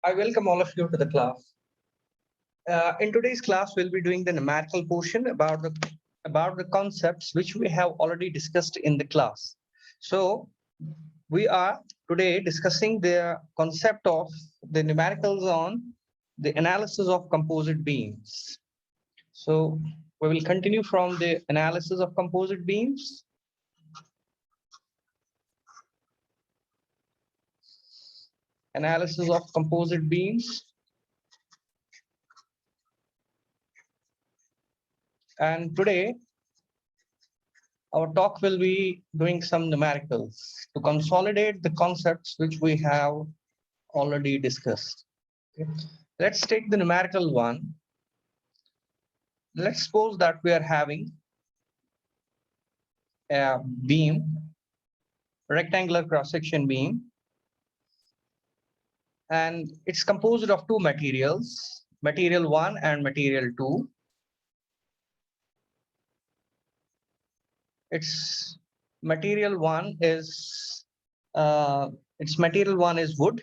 I welcome all of you to the class. In today's class, we'll be doing the numerical portion about the concepts which we have already discussed in the class. So we are today discussing the concept of the numericals on the analysis of composite beams. So we will continue from the analysis of composite beams. Analysis of composite beams. And today, our talk will be doing some numericals to consolidate the concepts which we have already discussed. Okay. Let's take the numerical one. Let's suppose that we are having a beam, rectangular cross-section beam, and it's composed of two materials, material 1 and material 2. Its material 1 is wood.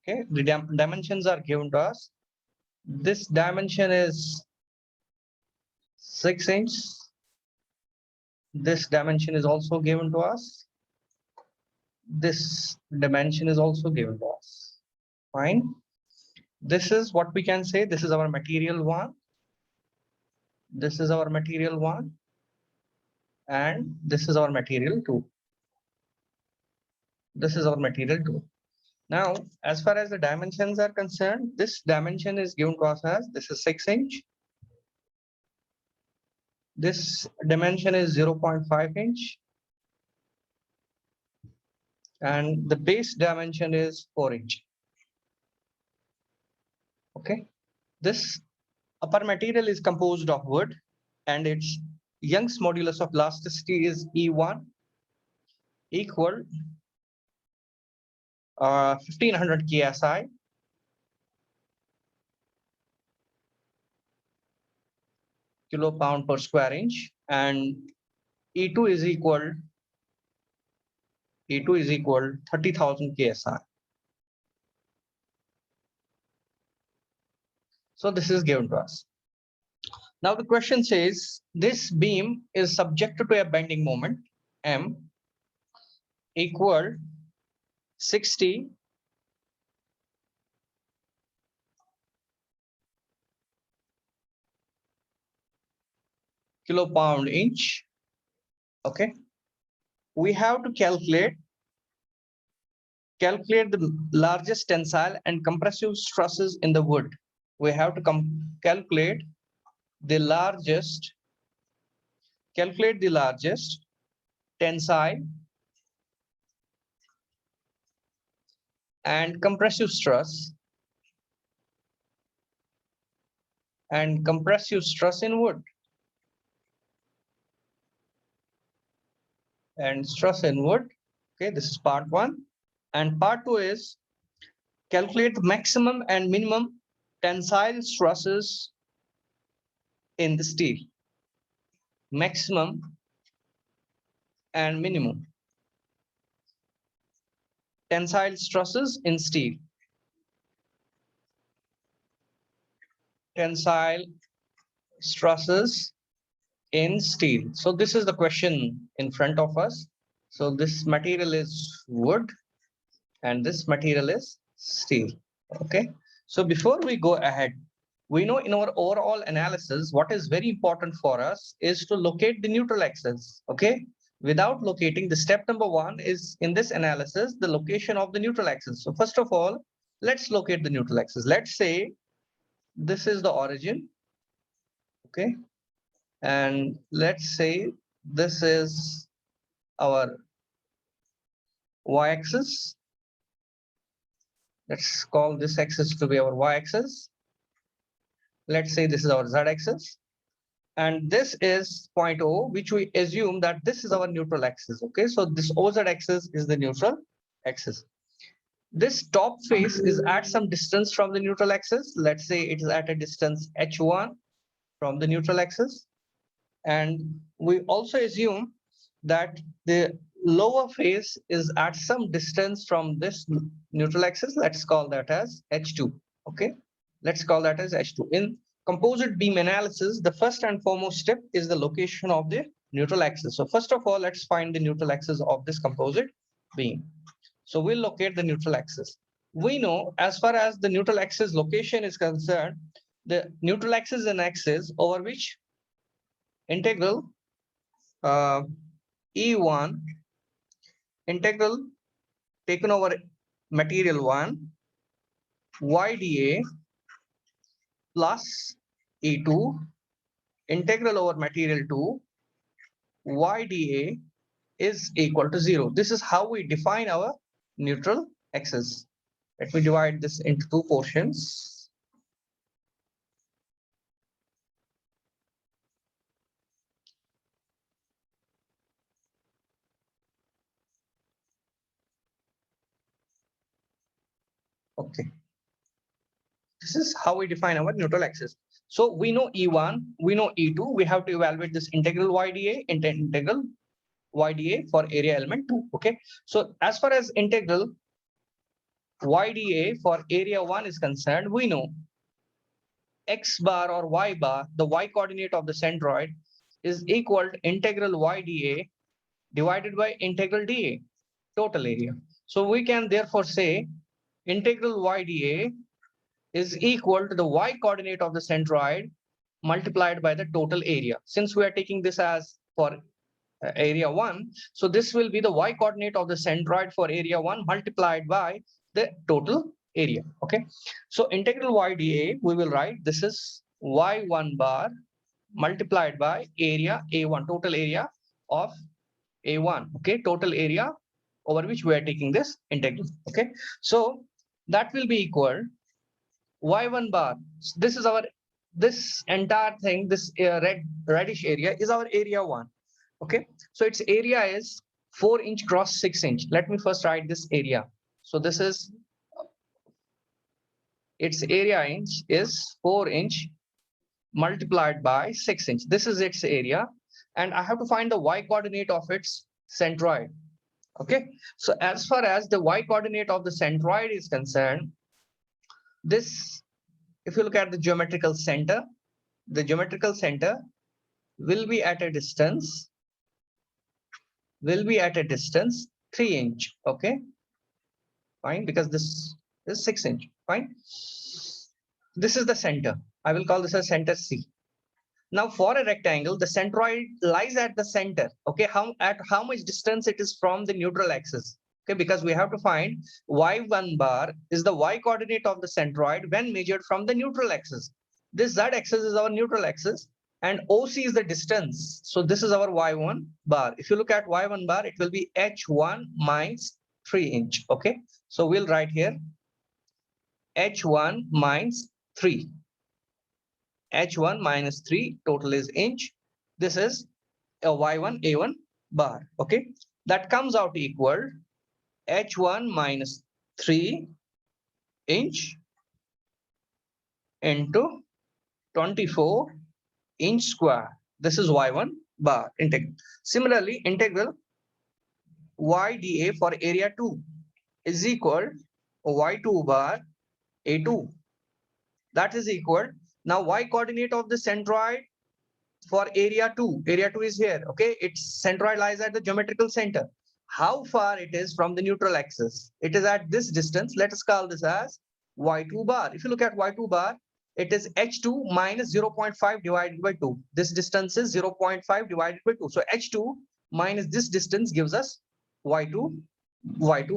Okay, the dimensions are given to us. This dimension is 6 inches. This dimension is also given to us. This dimension is also given to us. Fine. This is what we can say. This is our material 1. This is our material 1. And this is our material 2. This is our material 2. Now, as far as the dimensions are concerned, this dimension is given to us as this is 6 inch. This dimension is 0.5 inch. And the base dimension is 4 inch. Okay. This upper material is composed of wood, and its Young's modulus of elasticity is E1 equal 1500 KSI kilopound per square inch, and E2 is equal 30,000 KSI. So this is given to us. Now the question says this beam is subjected to a bending moment M equal 60 kilopound inch. Okay, we have to calculate the largest tensile and compressive stresses in the wood. We have to calculate the largest tensile and compressive stress in wood, Okay, this is part 1, and part 2 is calculate the maximum and minimum tensile stresses in the steel. Maximum and minimum tensile stresses in steel. Tensile stresses in steel. So this is the question in front of us. So this material is wood and this material is steel. Okay. So before we go ahead, we know in our overall analysis, what is very important for us is to locate the neutral axis. Okay. Without locating, the step number 1 is in this analysis, the location of the neutral axis. So first of all, let's locate the neutral axis. Let's say this is the origin. Okay. And let's say this is our y-axis. Let's call this axis to be our y-axis. Let's say this is our z-axis. And this is point O, which we assume that this is our neutral axis. Okay, so this OZ axis is the neutral axis. This top face is at some distance from the neutral axis. Let's say it is at a distance h1 from the neutral axis. And we also assume that the lower face is at some distance from this neutral axis. Let's call that as H2. Okay, let's call that as H2. In composite beam analysis, the first and foremost step is the location of the neutral axis. So first of all, let's find the neutral axis of this composite beam. So we'll locate the neutral axis. We know as far as the neutral axis location is concerned, the neutral axis is an axis over which integral E1 integral taken over material 1 YdA plus E2 integral over material 2 YdA is equal to 0. This is how we define our neutral axis. Let me divide this into two portions. Okay. This is how we define our neutral axis. So we know E1, we know E2. We have to evaluate this integral YdA into integral YdA for area element 2. Okay. So as far as integral YdA for area 1 is concerned, we know x bar or y bar, the y coordinate of the centroid, is equal to integral YdA divided by integral dA, total area. So we can therefore say integral YdA is equal to the y coordinate of the centroid multiplied by the total area. Since we are taking this as for area 1, so this will be the y coordinate of the centroid for area 1 multiplied by the total area. Okay, so integral YdA, we will write this is y1 bar multiplied by area A1, total area of A1. Okay, total area over which we are taking this integral. Okay, so that will be equal y1 bar. This is our, this entire thing, this reddish area is our area 1. Okay, so its area is 4 inch cross 6 inch. Let me first write this area. So this is its area inch is 4 inch multiplied by 6 inch. This is its area, and I have to find the y coordinate of its centroid. Okay, so as far as the y coordinate of the centroid is concerned, this, if you look at the geometrical center, the geometrical center will be at a distance 3 inch. Okay, fine, because this is 6 inch. Fine, this is the center. I will call this as center C. Now for a rectangle, the centroid lies at the center. Okay, at how much distance it is from the neutral axis? Okay, because we have to find y1 bar is the y coordinate of the centroid when measured from the neutral axis. This z axis is our neutral axis and OC is the distance. So this is our y1 bar. If you look at y1 bar, it will be h1 minus 3 inch. Okay, so we'll write here h1 minus 3. h1 minus 3, total is inch. This is a y1 a1 bar. Okay, that comes out equal h1 minus 3 inch into 24 inch square. This is y1 bar integral. Similarly, integral YdA for area 2 is equal y2 bar a2. That is equal. Now y coordinate of the centroid for area 2. Area 2 is here. Okay, its centroid lies at the geometrical center. How far it is from the neutral axis? It is at this distance. Let us call this as y2 bar. If you look at y2 bar, it is h2 minus 0.5 divided by 2. This distance is 0.5 divided by 2. So h2 minus this distance gives us y2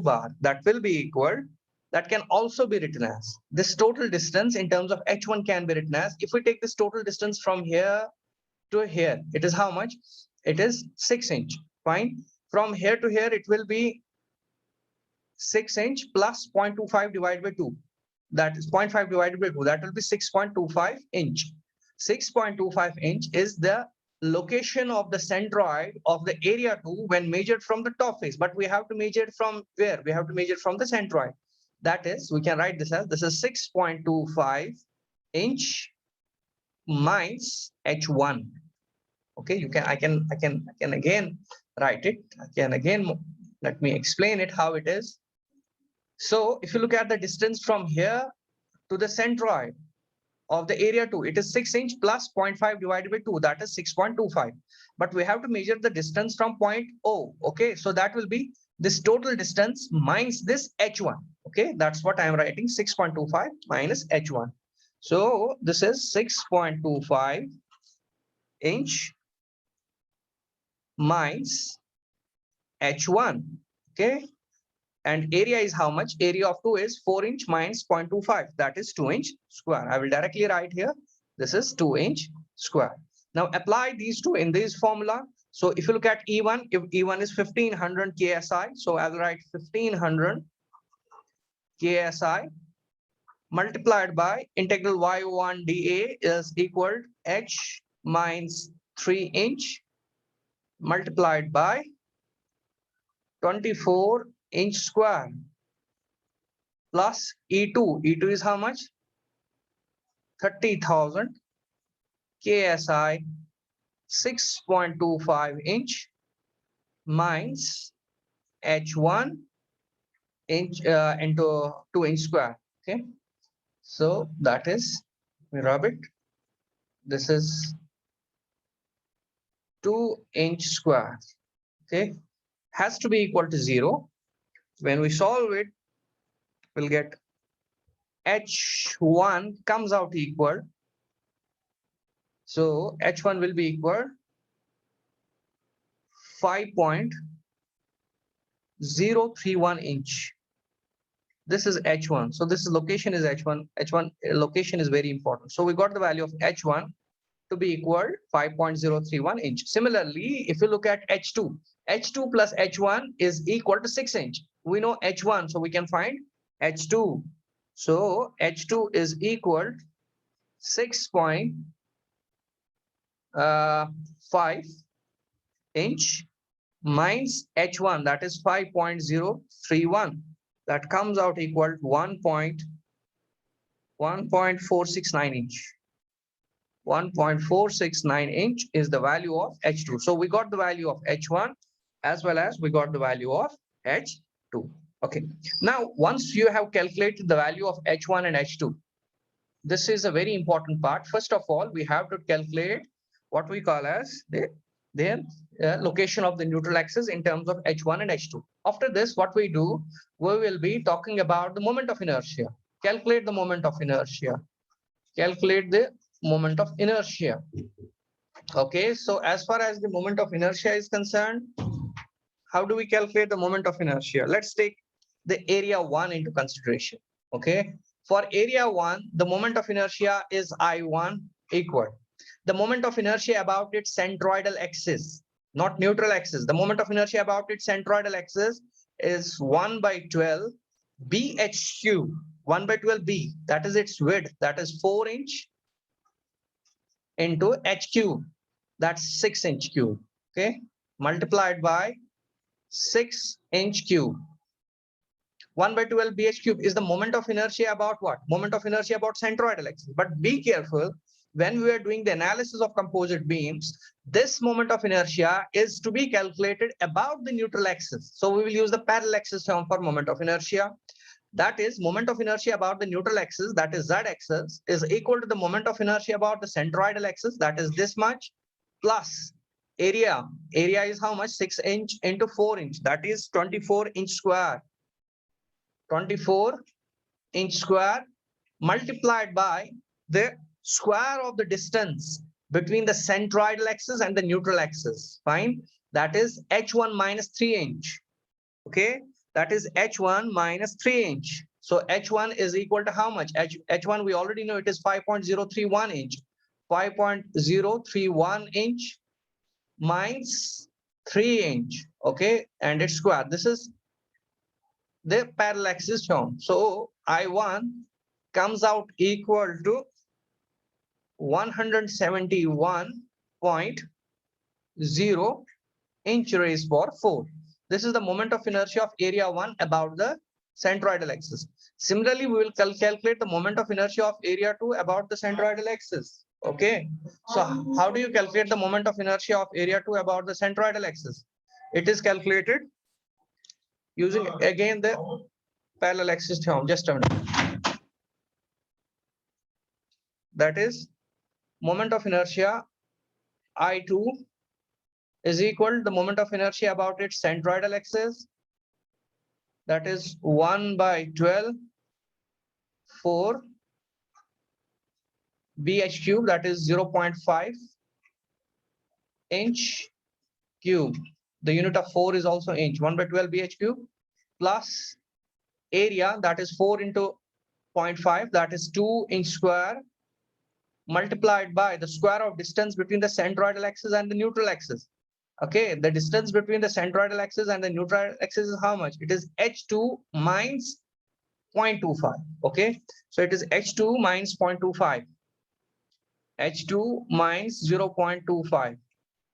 bar. That will be equal. That can also be written as this total distance in terms of h1 can be written as, if we take this total distance from here to here, it is how much? It is 6 inch. Fine. From here to here, it will be 6 inch plus 0.25 divided by 2. That is 0.5 divided by 2. That will be 6.25 inch. 6.25 inch is the location of the centroid of the area 2 when measured from the top face. But we have to measure it from where? We have to measure from the centroid. That is, we can write this as, this is 6.25 inch minus h1. Okay, I can again write it. Let me explain it how it is. So if you look at the distance from here to the centroid of the area 2, it is 6 inch plus 0.5 divided by 2, that is 6.25. But we have to measure the distance from point O. Okay, so that will be this total distance minus this h1. Okay, that's what I am writing, 6.25 minus h1. So this is 6.25 inch minus h1. Okay, and area is how much? Area of 2 is 4 inch minus 0.25, that is 2 inch square. I will directly write here, this is 2 inch square. Now apply these two in this formula. So if you look at E1, if E1 is 1500 KSI, so I will write 1500 KSI multiplied by integral y1 dA is equal to h minus 3 inch multiplied by 24 inch square plus E2. E2 is how much? 30,000 KSI 6.25 inch minus H1 inch into 2 inch square. Okay, so that is, we rub it. This is 2 inch square. Okay, has to be equal to 0. When we solve it, we'll get H1 comes out equal. So H1 will be equal 5.031 inch. This is H1. So this location is H1. H1 location is very important. So we got the value of H1 to be equal 5.031 inch. Similarly, if you look at H2, H2 plus H1 is equal to 6 inch. We know H1, so we can find H2. So H2 is equal 6.5 inch minus H1, that is 5.031. That comes out equal to 1.469 inch. 1.469 inch is the value of H2. So we got the value of H1 as well as we got the value of H2. Okay. Now, once you have calculated the value of H1 and H2, this is a very important part. First of all, we have to calculate what we call as the location of the neutral axis in terms of H1 and H2. After this, what we do, we will be talking about the moment of inertia. Calculate the moment of inertia. Calculate the moment of inertia. Okay, so as far as the moment of inertia is concerned, how do we calculate the moment of inertia? Let's take the area 1 into consideration. Okay, for area 1, the moment of inertia is I1 equal. The moment of inertia about its centroidal axis, not neutral axis. The moment of inertia about its centroidal axis is 1 by 12 BH cube, 1 by 12 B, that is its width, that is 4 inch into H cube, that's 6 inch cube. Okay, multiplied by 6 inch cube. 1 by 12 BH cube is the moment of inertia about what? Moment of inertia about centroidal axis. But be careful, when we are doing the analysis of composite beams, this moment of inertia is to be calculated about the neutral axis. So we will use the parallel axis term for moment of inertia. That is, moment of inertia about the neutral axis, that is Z axis, is equal to the moment of inertia about the centroidal axis, that is this much, plus area. Area is how much? 6 inch into 4 inch, that is 24 inch square. 24 inch square multiplied by the square of the distance between the centroidal axis and the neutral axis. Fine. That is H1 minus 3 inch. Okay. That is H1 minus 3 inch. So H1 is equal to how much? H1 we already know it is 5.031 inch. 5.031 inch minus 3 inch. Okay. And it's square. This is the parallel axis shown. So I1 comes out equal to 171.0 inch raised power 4. This is the moment of inertia of area 1 about the centroidal axis. Similarly, we will calculate the moment of inertia of area 2 about the centroidal axis. Okay, so how do you calculate the moment of inertia of area 2 about the centroidal axis? It is calculated using again the parallel axis theorem. Just a minute. That is moment of inertia I2 is equal to the moment of inertia about its centroidal axis, that is 1 by 12 4 bh cube, that is 0.5 inch cube. The unit of 4 is also inch. 1 by 12 bh cube plus area, that is 4 into 0.5, that is 2 inch square, multiplied by the square of distance between the centroidal axis and the neutral axis. Okay, the distance between the centroidal axis and the neutral axis is how much? It is h2 minus 0.25. Okay, so it is h2 minus 0.25, h2 minus 0.25.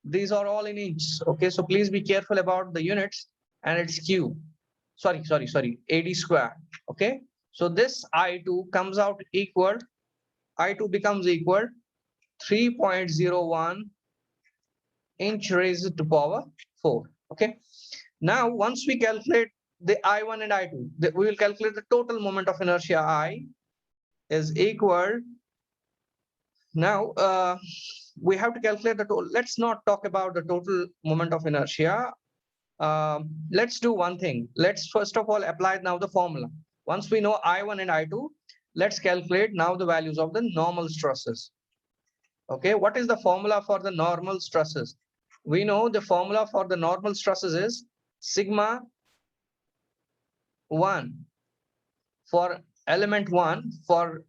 These are all in inch. Okay, so please be careful about the units and its cube. Sorry, AD square. Okay, so this I2 comes out equal, I2 becomes equal 3.01 inch raised to power 4. Okay, now once we calculate the I1 and I2, we will calculate the total moment of inertia I is equal. Now we have to calculate the total. Let's not talk about the total moment of inertia. Let's do one thing. Let's first of all apply now the formula. Once we know I1 and I2, let's calculate now the values of the normal stresses. Okay, what is the formula for the normal stresses? We know the formula for the normal stresses is sigma 1 for element 1 for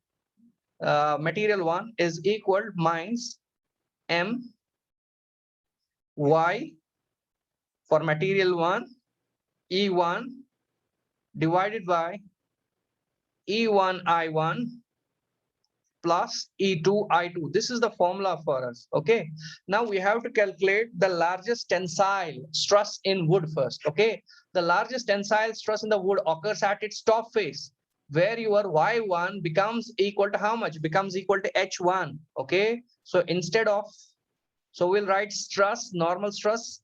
material 1 is equal minus m y for material 1 E1 divided by E1 I1 plus E2 I2. This is the formula for us. Okay, now we have to calculate the largest tensile stress in wood first. Okay, the largest tensile stress in the wood occurs at its top face, where your Y1 becomes equal to how much? Becomes equal to H1. Okay, so instead of, so we'll write stress, normal stress,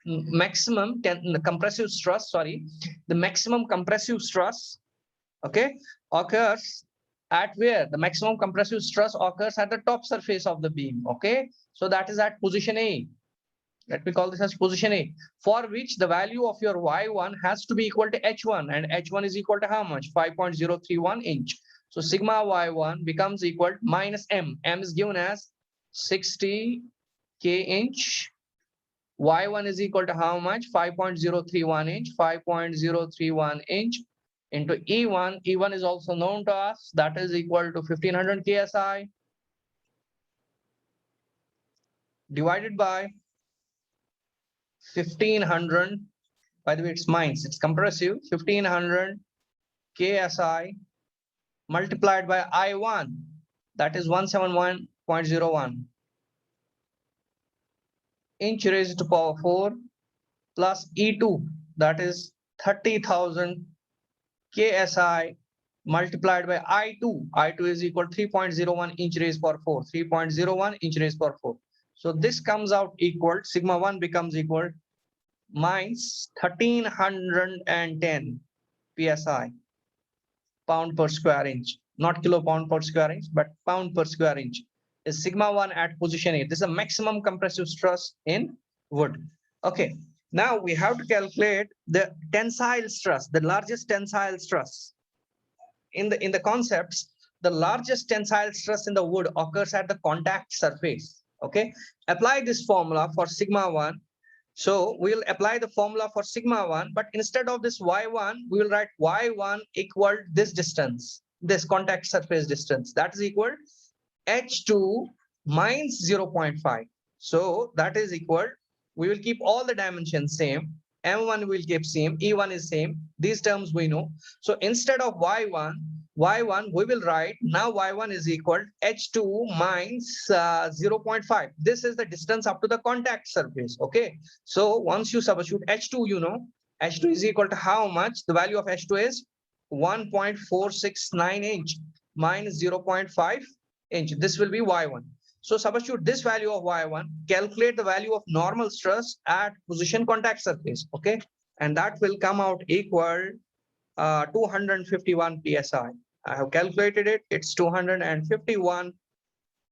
maximum compressive stress, sorry, the maximum compressive stress, okay, occurs at where? The maximum compressive stress occurs at the top surface of the beam. Okay, so that is at position A. Let me call this as position A, for which the value of your Y1 has to be equal to H1, and H1 is equal to how much? 5.031 inch. So sigma Y1 becomes equal to minus M. M is given as 60 K inch. Y1 is equal to how much? 5.031 inch. 5.031 inch into E1. E1 is also known to us. That is equal to 1500 KSI divided by 1500. By the way, it's mines. It's compressive. 1500 KSI multiplied by I1. That is 171.01 inch raised to power 4 plus E2. That is 30,000 KSI multiplied by I2. I2 is equal to 3.01 inch raised power 4. 3.01 inch raised power 4. So this comes out equal, sigma 1 becomes equal minus 1310 PSI, pound per square inch. Not kilo pound per square inch, but pound per square inch is sigma 1 at position A. This is a maximum compressive stress in wood. Okay, now we have to calculate the tensile stress, the largest tensile stress. In the concepts, the largest tensile stress in the wood occurs at the contact surface. Okay, apply this formula for sigma 1. So we'll apply the formula for sigma 1, but instead of this Y1, we will write Y1 equal this distance, this contact surface distance, that is equal H2 minus 0.5. So that is equal, we will keep all the dimensions same. M1 will keep same, E1 is same. These terms we know. So instead of Y1, we will write now Y1 is equal H2 minus 0.5. This is the distance up to the contact surface. Okay. So once you substitute H2, you know, H2 is equal to how much? The value of H2 is 1.469 inch minus 0.5. inch. This will be y1. So substitute this value of y1, calculate the value of normal stress at position contact surface. Okay, and that will come out equal 251 psi. I have calculated it. It's 251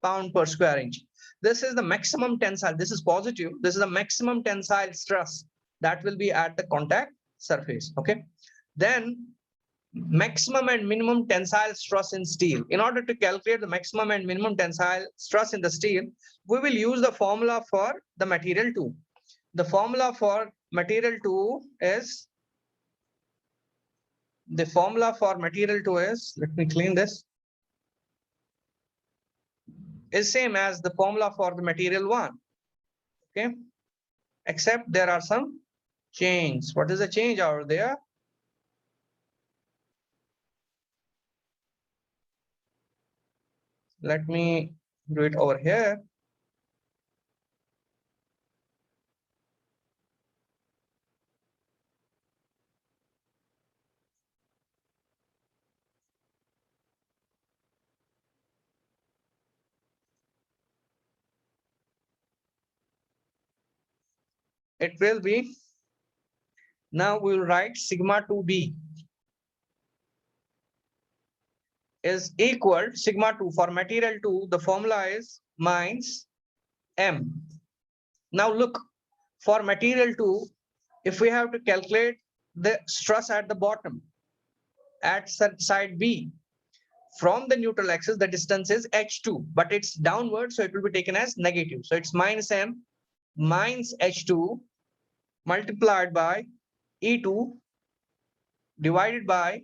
pound per square inch. This is the maximum tensile. This is positive. This is the maximum tensile stress that will be at the contact surface. Okay. Then maximum and minimum tensile stress in steel. In order to calculate the maximum and minimum tensile stress in the steel, we will use the formula for the material 2. The formula for material 2 is, let me clean this, is same as the formula for the material 1. Okay, except there are some change. What is the change out there? Let me do it over here. It will be, now we will write sigma 2b is equal sigma 2 for material 2. The formula is minus m. Now look, for material 2, if we have to calculate the stress at the bottom at side B, from the neutral axis, the distance is h2, but it's downward, so it will be taken as negative. So it's minus m minus h2 multiplied by E2 divided by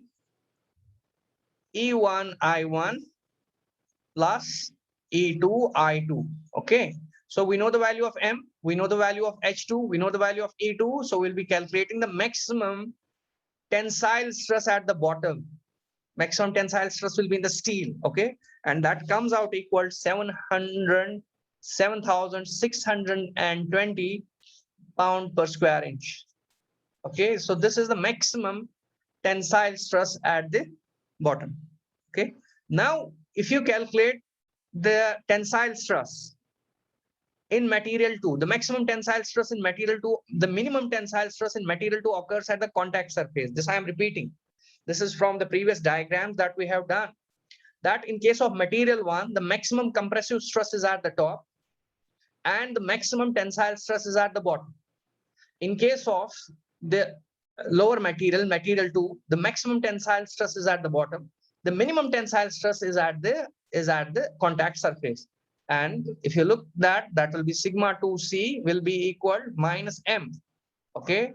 E1 I1 plus E2 I2. Okay, so we know the value of m, we know the value of h2, we know the value of E2, so we'll be calculating the maximum tensile stress at the bottom. Maximum tensile stress will be in the steel. Okay, and that comes out equal 7,620 pound per square inch. Okay, so this is the maximum tensile stress at the bottom. Okay, now if you calculate the tensile stress in material 2, the maximum tensile stress in material 2, the minimum tensile stress in material 2 occurs at the contact surface. This I am repeating. This is from the previous diagrams that we have done. That in case of material 1, the maximum compressive stress is at the top and the maximum tensile stress is at the bottom. In case of the lower material, material 2, the maximum tensile stress is at the bottom. The minimum tensile stress is at the contact surface. And if you look that will be sigma 2c will be equal minus m. Okay,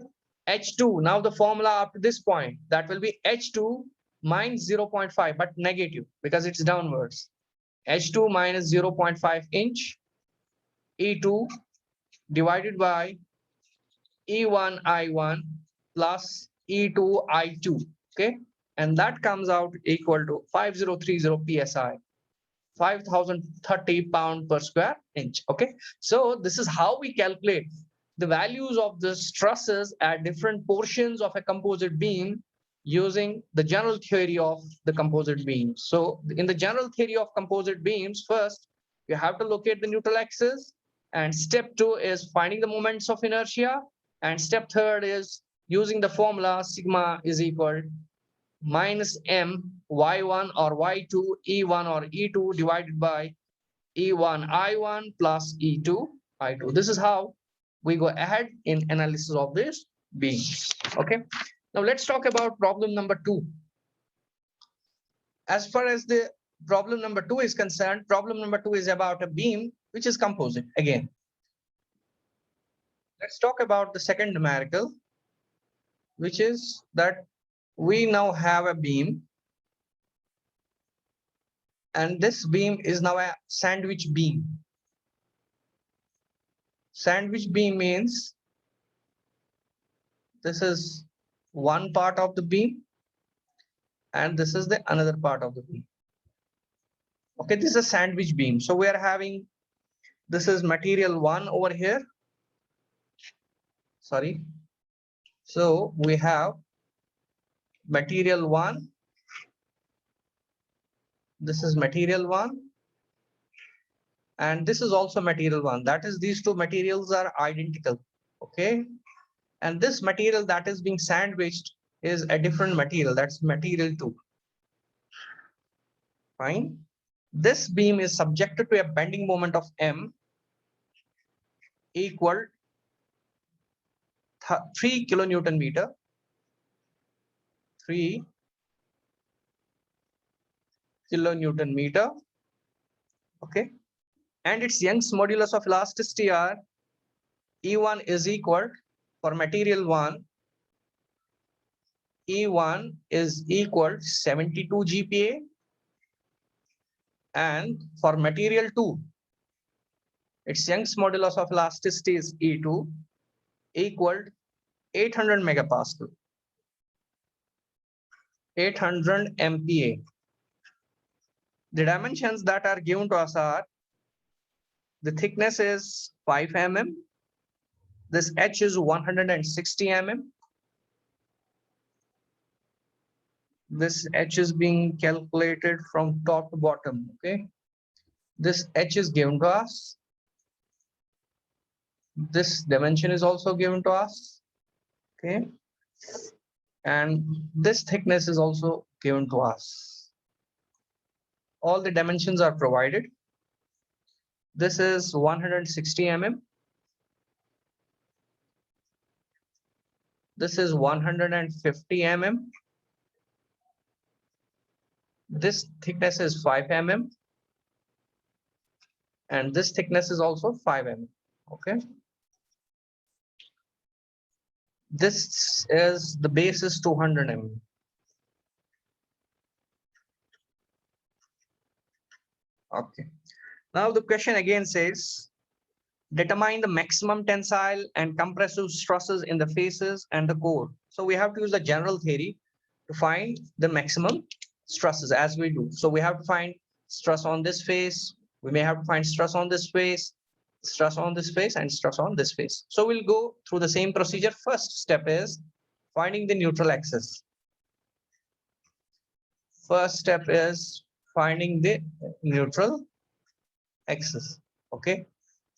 h2. Now the formula up to this point, that will be h2 minus 0.5, but negative because it's downwards. h2 minus 0.5 inch E2 divided by E1 I1 plus E2 I2. Okay, and that comes out equal to 5030 psi, 5,030 pound per square inch. Okay, so this is how we calculate the values of the stresses at different portions of a composite beam using the general theory of the composite beams. So in the general theory of composite beams, first you have to locate the neutral axis, and step 2 is finding the moments of inertia, and step 3 is using the formula sigma is equal minus m y1 or y2 e1 or e2 divided by e1 I1 plus e2 I2. This is how we go ahead in analysis of this beam. Okay, now let's talk about problem number 2. As far as the problem number 2 is concerned, problem number 2 is about a beam which is composite. Again, let's talk about the second numerical, which is that we now have a beam, and this beam is now a sandwich beam. Sandwich beam means this is one part of the beam and this is the another part of the beam. Okay, this is a sandwich beam. So we are having, this is material 1 over here. Sorry. So we have material 1. This is material 1 and this is also material 1. That is, these two materials are identical. Okay, and this material that is being sandwiched is a different material, that's material 2. Fine. This beam is subjected to a bending moment of M equal 3 kilonewton meter, 3 kilonewton meter. Okay, and its Young's modulus of elasticity are E1 is equal, for material 1, E1 is equal 72 GPa, and for material 2, its Young's modulus of elasticity is E2 equal 800 megapascal, 800 MPa. The dimensions that are given to us are, the thickness is 5 mm, this H is 160 mm, this H is being calculated from top to bottom. Okay, this H is given to us, this dimension is also given to us. Okay, and this thickness is also given to us. All the dimensions are provided. This is 160 mm, this is 150 mm, this thickness is 5 mm, and this thickness is also 5 mm. Okay, this is, the base is 200 mm. Okay, now the question again says, determine the maximum tensile and compressive stresses in the faces and the core. So we have to use the general theory to find the maximum stresses, as we do. So we have to find stress on this face, we may have to find stress on this face, stress on this face, and stress on this face. So we'll go through the same procedure. First step is finding the neutral axis. First step is finding the neutral axis. Okay,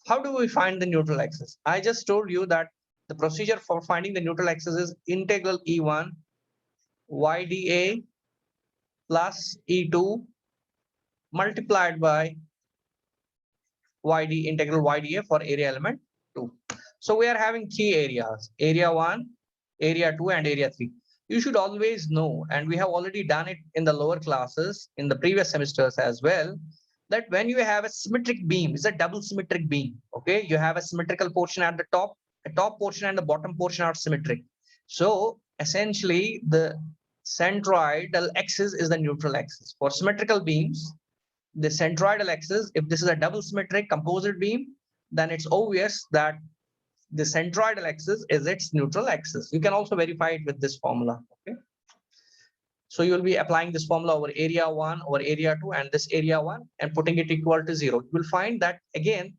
how do we find the neutral axis? I just told you that the procedure for finding the neutral axis is integral E1 YdA plus E2 multiplied by YD, integral YdA for area element 2. So we are having 3 areas, area 1, area 2, and area 3. You should always know, and we have already done it in the lower classes in the previous semesters as well, that when you have a symmetric beam, it's a double symmetric beam. Okay, you have a symmetrical portion at the top portion and the bottom portion are symmetric. So essentially the centroidal axis is the neutral axis. For symmetrical beams, the centroidal axis, if this is a double symmetric composite beam, then it's obvious that the centroidal axis is its neutral axis. You can also verify it with this formula. Okay, so you will be applying this formula over area 1 over area 2 and this area 1 and putting it equal to 0. You will find that again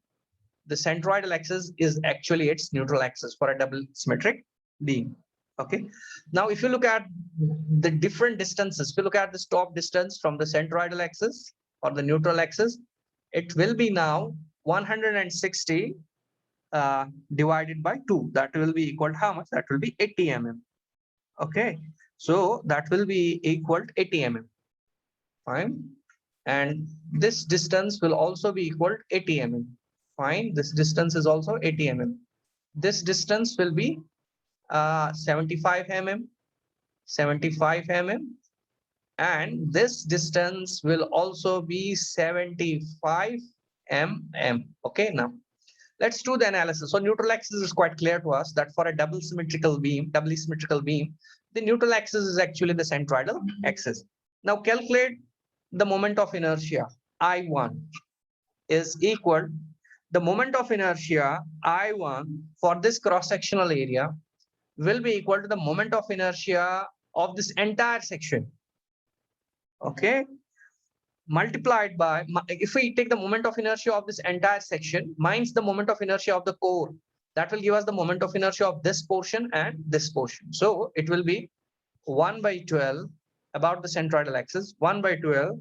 the centroidal axis is actually its neutral axis for a double symmetric beam. Okay, now if you look at the different distances, if you look at this top distance from the centroidal axis or the neutral axis, it will be now 160 divided by 2. That will be equal to how much? That will be 80 mm. Okay, so that will be equal to 80 mm. Fine, and this distance will also be equal to 80 mm. Fine, this distance is also 80 mm. This distance will be 75 mm, 75 mm, and this distance will also be 75 mm. Okay, now let's do the analysis. So neutral axis is quite clear to us that for a doubly symmetrical beam, the neutral axis is actually the centroidal axis. Now calculate the moment of inertia. I1 is equal, the moment of inertia I1 for this cross-sectional area will be equal to the moment of inertia of this entire section. Okay, multiplied by, if we take the moment of inertia of this entire section minus the moment of inertia of the core, that will give us the moment of inertia of this portion and this portion. So it will be 1 by 12 about the centroidal axis, 1 by 12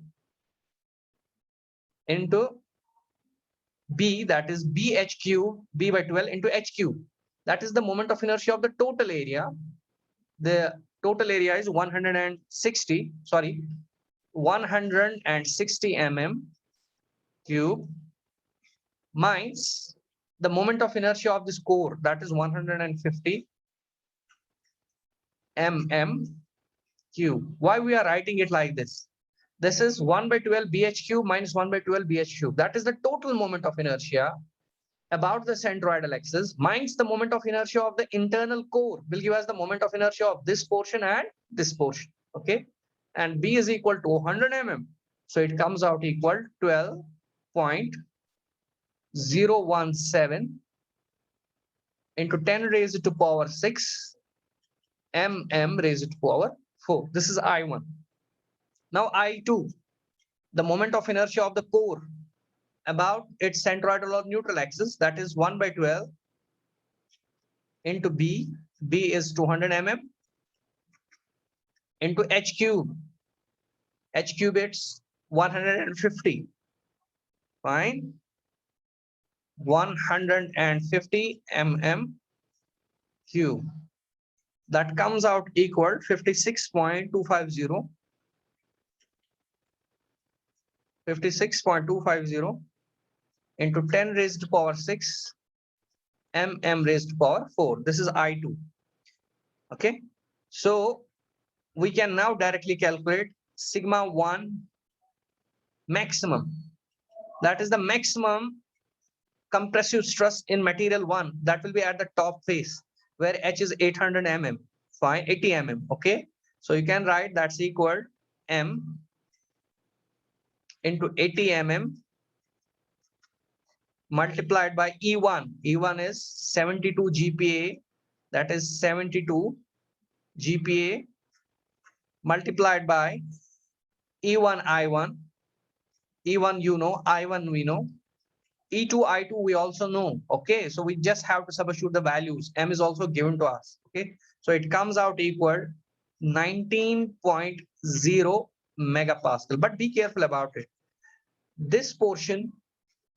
into B, that is BH cube, B by 12 into H cube. That is the moment of inertia of the total area. The total area is 160 mm cube minus the moment of inertia of this core, that is 150 mm cube. Why we are writing it like this? This is 1 by 12 BH cube minus 1 by 12 BH cube. That is the total moment of inertia about the centroidal axis minus the moment of inertia of the internal core will give us the moment of inertia of this portion and this portion. Okay. And B is equal to 100 mm. So it comes out equal 12.017 into 10 raised to power 6 mm raised to power 4. This is I1. Now I2, the moment of inertia of the core about its centroidal or neutral axis, that is 1 by 12 into B. B is 200 mm into H cube. H cube it's 150. Fine. 150 mm cube. That comes out equal 56.250. 56.250 into 10 raised to power 6 mm raised to power 4. This is I2. Okay. So we can now directly calculate sigma 1 maximum. That is the maximum compressive stress in material 1. That will be at the top face where H is 800 mm. Fine, 80 mm. Okay. So you can write that's equal M into 80 mm multiplied by E1. E1 is 72 GPa. That is 72 GPa multiplied by E1 I1. E1 you know, I1 we know. E2 I2 we also know. Okay, so we just have to substitute the values. M is also given to us. Okay, so it comes out equal 19.0 megapascal. But be careful about it. This portion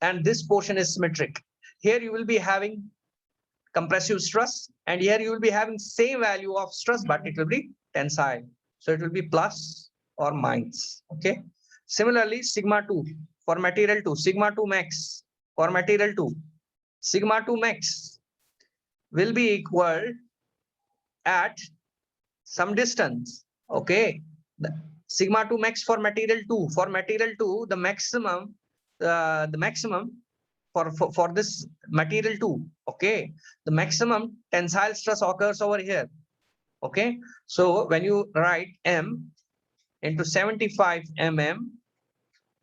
and this portion is symmetric. Here you will be having compressive stress, and here you will be having same value of stress, but it will be tensile. So it will be plus or minus. Okay. Similarly, sigma 2 for material 2, sigma 2 max for material 2, sigma 2 max will be equal at some distance. Okay. The sigma 2 max for material 2. For material 2, the maximum for this material 2, okay, the maximum tensile stress occurs over here. Okay, so when you write M into 75 mm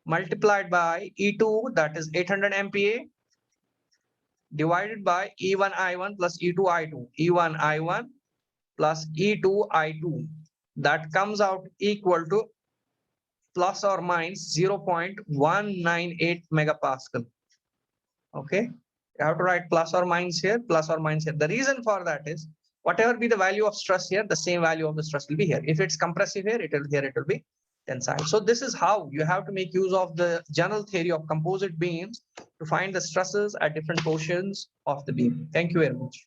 multiplied by E2, that is 800 MPa, divided by E1 I1 plus E2 I2, E1 I1 plus E2 I2, that comes out equal to plus or minus 0.198 megapascal. Okay, you have to write plus or minus here, plus or minus here. The reason for that is whatever be the value of stress here, the same value of the stress will be here. If it's compressive here, it will be tensile. So this is how you have to make use of the general theory of composite beams to find the stresses at different portions of the beam. Thank you very much.